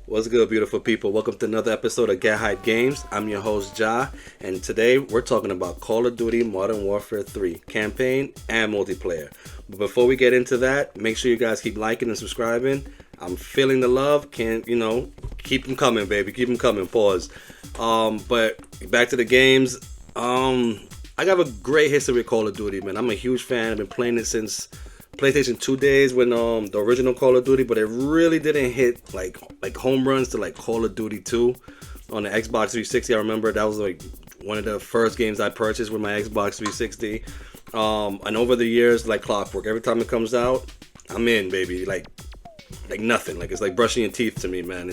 What's good, beautiful people? Welcome to another episode of Get Hype Games. I'm your host, Ja, and today we're talking about Call of Duty Modern Warfare 3, campaign and multiplayer. But before we get into that, make sure you guys keep liking and subscribing. I'm feeling the love. Keep them coming, baby. Keep them coming. Pause. But back to the games. I got a great history with Call of Duty, man. I'm a huge fan. I've been playing it since PlayStation 2 days when the original Call of Duty, but it really didn't hit like home runs to like Call of Duty 2 on the Xbox 360. I remember that was like one of the first games I purchased with my Xbox 360. And over the years, like clockwork, every time it comes out, I'm in, baby. Like nothing. Like it's like brushing your teeth to me, man.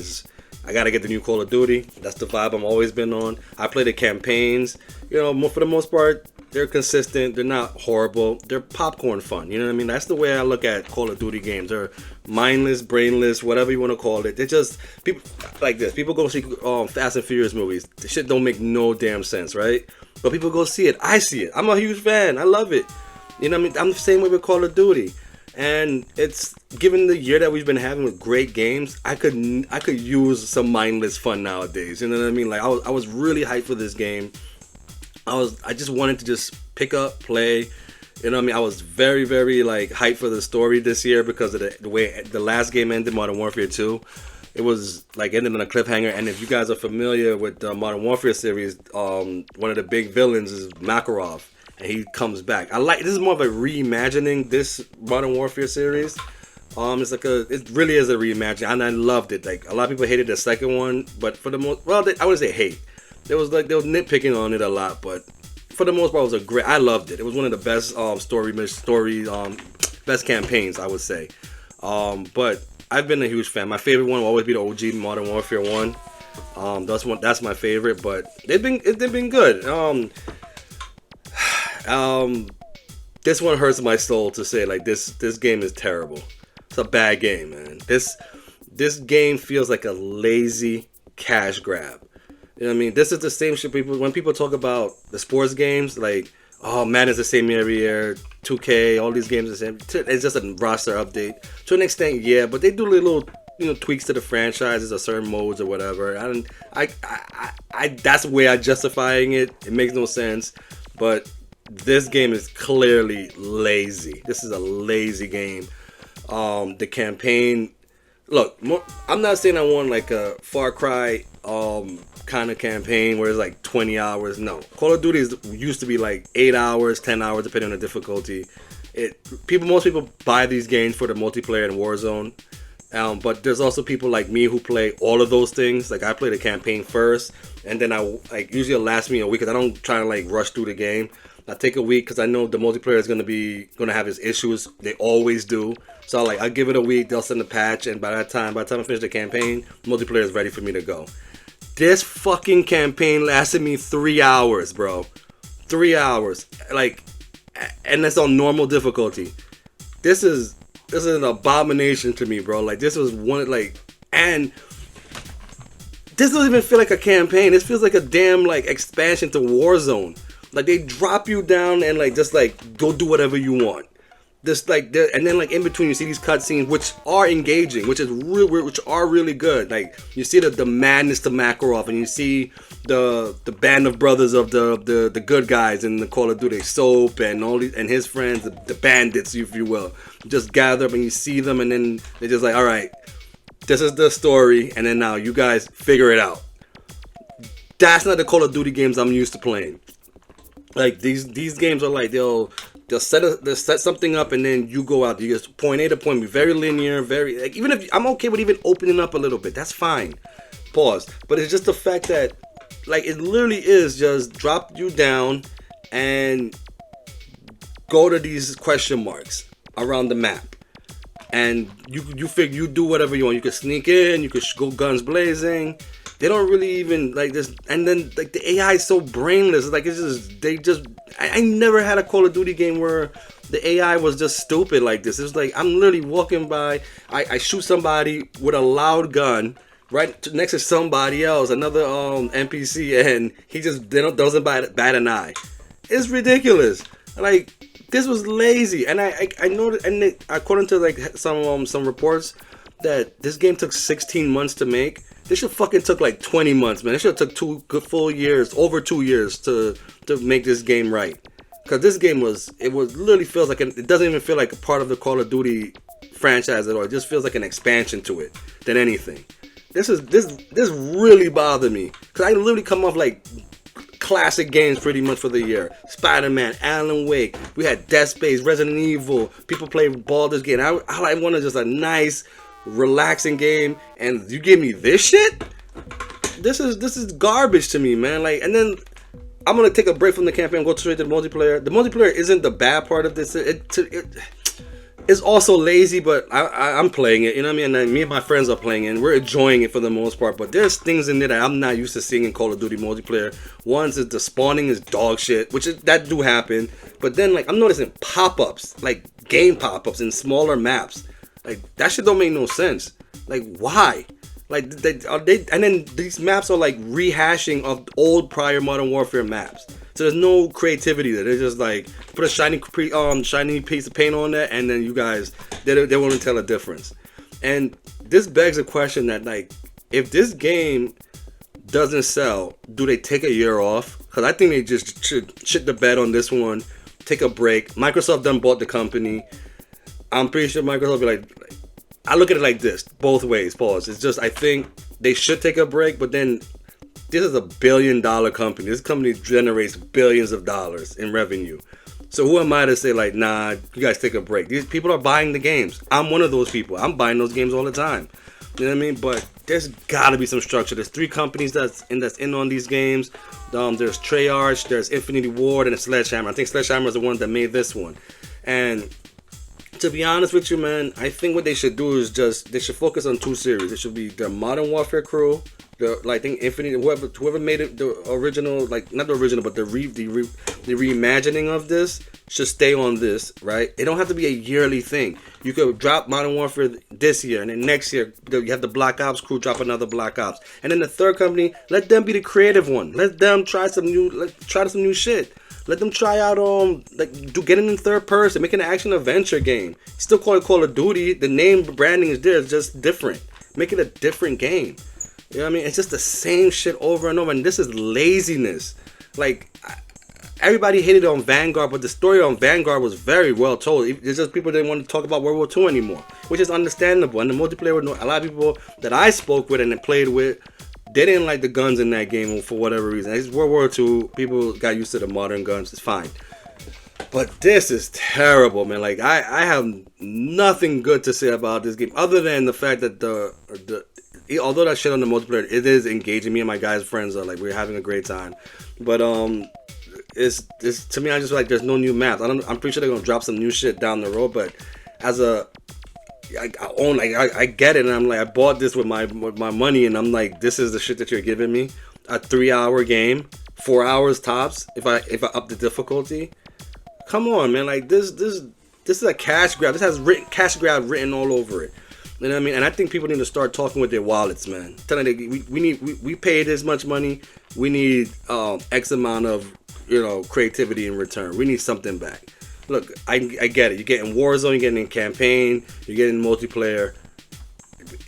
I gotta get the new Call of Duty. That's the vibe I've always been on. I play the campaigns. For the most part, they're consistent. They're not horrible. They're popcorn fun. You know what I mean? That's the way I look at Call of Duty games. They're mindless, brainless, whatever you want to call it. They're just people like this. People go see Fast and Furious movies. The shit don't make no damn sense, right? But people go see it. I see it. I'm a huge fan. I love it. You know what I mean? I'm the same way with Call of Duty. And it's given the year that we've been having with great games, I could use some mindless fun nowadays. You know what I mean? Like I was really hyped for this game. I just wanted to just pick up, play. You know what I mean? I was very, very like hyped for the story this year because of the way the last game ended, Modern Warfare 2. It was like ended on a cliffhanger. And if you guys are familiar with the Modern Warfare series, one of the big villains is Makarov, and he comes back. This is more of a reimagining this Modern Warfare series. It really is a reimagining, and I loved it. Like a lot of people hated the second one, but for the most, I wouldn't say hate. They was nitpicking on it a lot, but for the most part, I loved it. It was one of the best best campaigns, I would say. But I've been a huge fan. My favorite one will always be the OG Modern Warfare 1. That's my favorite, but they've been good. This one hurts my soul to say, like, this game is terrible. It's a bad game, man. This game feels like a lazy cash grab. You know what I mean? This is the same shit when people talk about the sports games, like, oh, Madden's the same every year, 2K, all these games are the same. It's just a roster update. To an extent, yeah, but they do little, tweaks to the franchises or certain modes or whatever. That's the way I'm justifying it. It makes no sense. But this game is clearly lazy. This is a lazy game. The campaign, look, I'm not saying I want like a Far Cry kind of campaign where it's like 20 hours. No, Call of Duty used to be like 8 hours, 10 hours depending on the difficulty. Most people buy these games for the multiplayer and Warzone. But there's also people like me who play all of those things. Like I play the campaign first, and then usually it'll last me a week because I don't try to like rush through the game. I take a week because I know the multiplayer is gonna have its issues. They always do. So I give it a week. They'll send a patch, and by the time I finish the campaign, multiplayer is ready for me to go. This fucking campaign lasted me 3 hours, bro. 3 hours, and that's on normal difficulty. This is an abomination to me, bro. Like this was and this doesn't even feel like a campaign. This feels like a damn expansion to Warzone. Like they drop you down and just go do whatever you want. And then in between you see these cutscenes which are engaging, which are really good. Like you see the madness to Makarov, and you see the band of brothers of the good guys in the Call of Duty, Soap and all these and his friends, the bandits, if you will, just gather up and you see them, and then they're just like, all right, this is the story, and then now you guys figure it out. That's not the Call of Duty games I'm used to playing. Like these games are like they'll set something up and then you go out. You just point A to point B, very linear, very even if I'm okay with even opening up a little bit, that's fine. Pause. But it's just the fact that it literally is just drop you down and go to these question marks around the map, and you figure you do whatever you want. You could sneak in, you could go guns blazing. They don't really even this, and then the AI is so brainless. I never had a Call of Duty game where the AI was just stupid like this. It's like I'm literally walking by, I shoot somebody with a loud gun right next to somebody else, another NPC, and he just doesn't bat an eye. It's ridiculous. This was lazy, and I noticed, and according to some reports, that this game took 16 months to make. This should fucking took like 20 months, man. It should have took 2 good full years, over 2 years to make this game right. Cause this game literally feels like it doesn't even feel like a part of the Call of Duty franchise at all. It just feels like an expansion to it than anything. This really bothered me, cause I literally come off like classic games pretty much for the year. Spider-Man, Alan Wake, we had Dead Space, Resident Evil. People play Baldur's Gate. I wanted just a nice, relaxing game, and you give me this shit. This is garbage to me, man. Like, and then I'm gonna take a break from the campaign and go straight to the multiplayer. The multiplayer isn't the bad part of this. It's also lazy, but I'm playing it, you know what I mean? And me and my friends are playing it, and we're enjoying it for the most part. But there's things in there that I'm not used to seeing in Call of Duty multiplayer. One is the spawning is dog shit, that do happen. But then, like, I'm noticing pop-ups, like game pop-ups in smaller maps. Like, that shit don't make no sense. Like, why? Like, and then these maps are like rehashing of old prior Modern Warfare maps. So there's no creativity there. They're just like put a shiny piece of paint on that, and then you guys they won't tell a difference. And this begs a question that, like, if this game doesn't sell, do they take a year off? Because I think they just should shit the bed on this one, take a break. Microsoft done bought the company. I'm pretty sure Microsoft will be like, I look at it like this, both ways. Pause. It's just, I think they should take a break, but then this is a $1 billion company. This company generates billions of dollars in revenue. So who am I to say, like, nah, you guys take a break? These people are buying the games. I'm one of those people. I'm buying those games all the time. You know what I mean? But there's got to be some structure. There's 3 companies that's in on these games. There's Treyarch, there's Infinity Ward, and Sledgehammer. I think Sledgehammer is the one that made this one. And to be honest with you, man, I think what they should do is they should focus on 2 series. It should be the Modern Warfare crew, I think Infinity, whoever made it, the original, like not the original, but the reimagining of this should stay on this, right? It don't have to be a yearly thing. You could drop Modern Warfare this year, and then next year you have the Black Ops crew drop another Black Ops, and then the third company, let them be the creative one. Let them try some new shit. Let them try out get it in third person, make an action adventure game. Still call it Call of Duty. The name branding is there, it's just different. Make it a different game. You know what I mean? It's just the same shit over and over, and this is laziness. Like, everybody hated on Vanguard, but the story on Vanguard was very well told. It's just people didn't want to talk about World War II anymore, which is understandable. And the multiplayer, a lot of people that I spoke with and played with, they didn't like the guns in that game for whatever reason. It's World War II. People got used to the modern guns. It's fine. But this is terrible, man. Like, I have nothing good to say about this game other than the fact that although that shit on the multiplayer, it is engaging. Me and my guys' friends are like, we're having a great time. But it's to me, I just feel like there's no new maps. I'm pretty sure they're gonna drop some new shit down the road. But I get it, and I'm like, I bought this with my money, and I'm like, this is the shit that you're giving me. A 3-hour game, 4 hours tops. If I up the difficulty, come on, man. Like this is a cash grab. This has cash grab written all over it. You know what I mean? And I think people need to start talking with their wallets, man. Telling them we paid this much money. We need X amount of creativity in return. We need something back. Look, I get it. You're getting Warzone, you're getting campaign, you're getting multiplayer.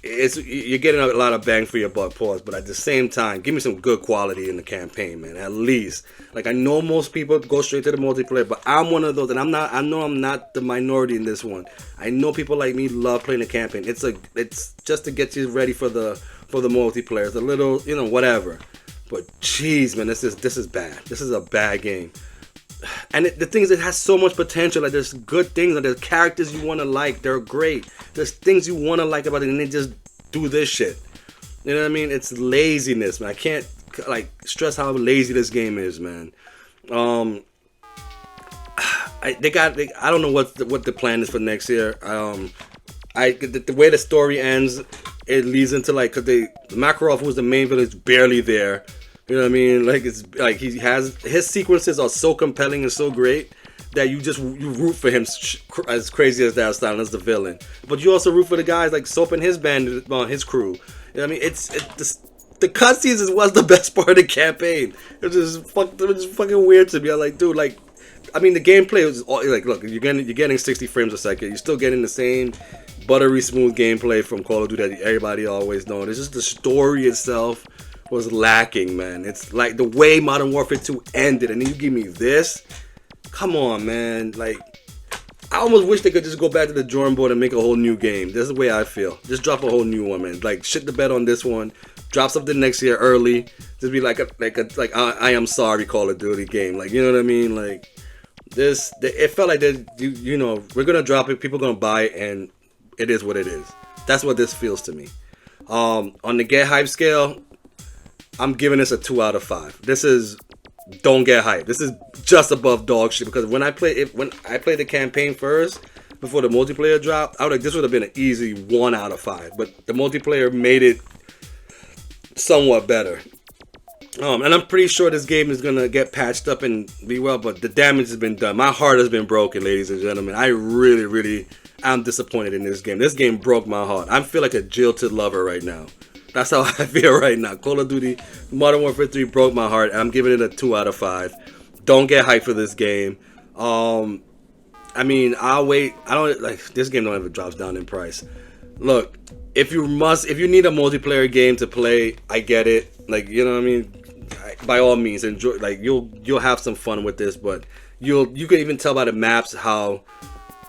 You're getting a lot of bang for your buck, pause. But at the same time, give me some good quality in the campaign, man. At least, like, I know most people go straight to the multiplayer, but I'm one of those, and I know I'm not the minority in this one. I know people like me love playing the campaign. It's just to get you ready for the multiplayer. It's a little, whatever. But jeez, man, this is bad. This is a bad game. And the thing is, it has so much potential. Like, there's good things, like, there's characters you want to like. They're great. There's things you want to like about it, and they just do this shit. You know what I mean? It's laziness, man. I can't stress how lazy this game is, man. I don't know what the plan is for next year. The way the story ends, it leads into cause Makarov, who's the main villain, is barely there. You know what I mean? Like, it's like his sequences are so compelling and so great that you root for him, as crazy as that style, as the villain. But you also root for the guys like Soap and his band, his crew. You know what I mean? The cutscenes was the best part of the campaign. It was just fucking weird to me. I'm like, dude, like, I mean, the gameplay was all, like, look, you're getting 60 frames a second. You're still getting the same buttery smooth gameplay from Call of Duty that everybody always knows. It's just the story itself was lacking, man. It's like the way Modern Warfare 2 ended, and then you give me this. Come on, man. Like, I almost wish they could just go back to the drawing board and make a whole new game. That's the way I feel. Just drop a whole new one, man. Like, shit the bed on this one. Drop something next year early. Just be like I am sorry Call of Duty game. Like, you know what I mean? Like, this, it felt like you know, we're gonna drop it. People gonna buy it, and it is what it is. That's what this feels to me. On the get hype scale, I'm giving this a 2 out of 5. This is don't get hype. This is just above dog shit, because when I played the campaign first before the multiplayer dropped, I was like, this would have been an easy 1 out of 5. But the multiplayer made it somewhat better. And I'm pretty sure this game is gonna get patched up and be well, but the damage has been done. My heart has been broken, ladies and gentlemen. I really am disappointed in this game. This game broke my heart. I feel like a jilted lover right now. That's how I feel right now. Call of Duty Modern Warfare 3 broke my heart, and I'm giving it a 2 out of 5. Don't get hyped for this game. I mean, I'll wait. I don't like this game. Don't ever drops down in price. Look, if you need a multiplayer game to play, I get it. Like, you know what I mean. By all means, enjoy. Like, you'll have some fun with this, but you can even tell by the maps how,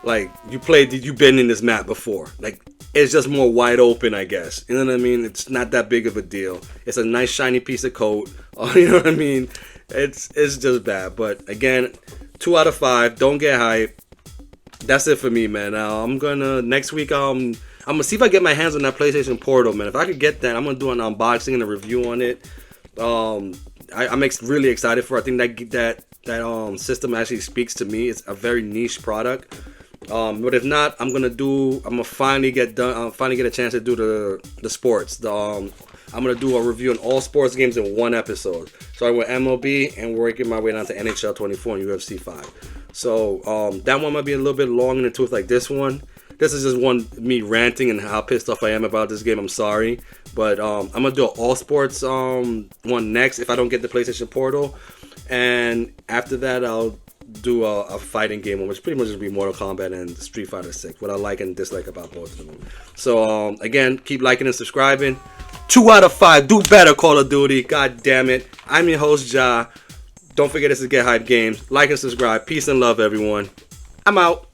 like, you've been in this map before. Like, it's just more wide open, I guess. You know what I mean? It's not that big of a deal. It's a nice shiny piece of coat. You know what I mean? It's just bad. But again, 2 out of 5. Don't get hyped. That's it for me, man. I'm gonna next week. I'm gonna see if I get my hands on that PlayStation Portal, man. If I could get that, I'm gonna do an unboxing and a review on it. I'm really excited for it. I think that system actually speaks to me. It's a very niche product. But if not, I'm gonna finally get a chance to do the sports. I'm gonna do a review on all sports games in one episode. Starting with MLB and working my way down to NHL 24 and UFC 5. So that one might be a little bit long in the tooth like this one. This is just me ranting and how pissed off I am about this game. I'm sorry, but I'm gonna do an all sports one next if I don't get the PlayStation Portal, and after that I'll do a fighting game, which pretty much just be Mortal Kombat and Street Fighter 6. What I like and dislike about both of them. So again, keep liking and subscribing. 2 out of 5. Do better, Call of Duty. God damn it. I'm your host, Ja. Don't forget this is Get Hype Games. Like and subscribe. Peace and love, everyone. I'm out.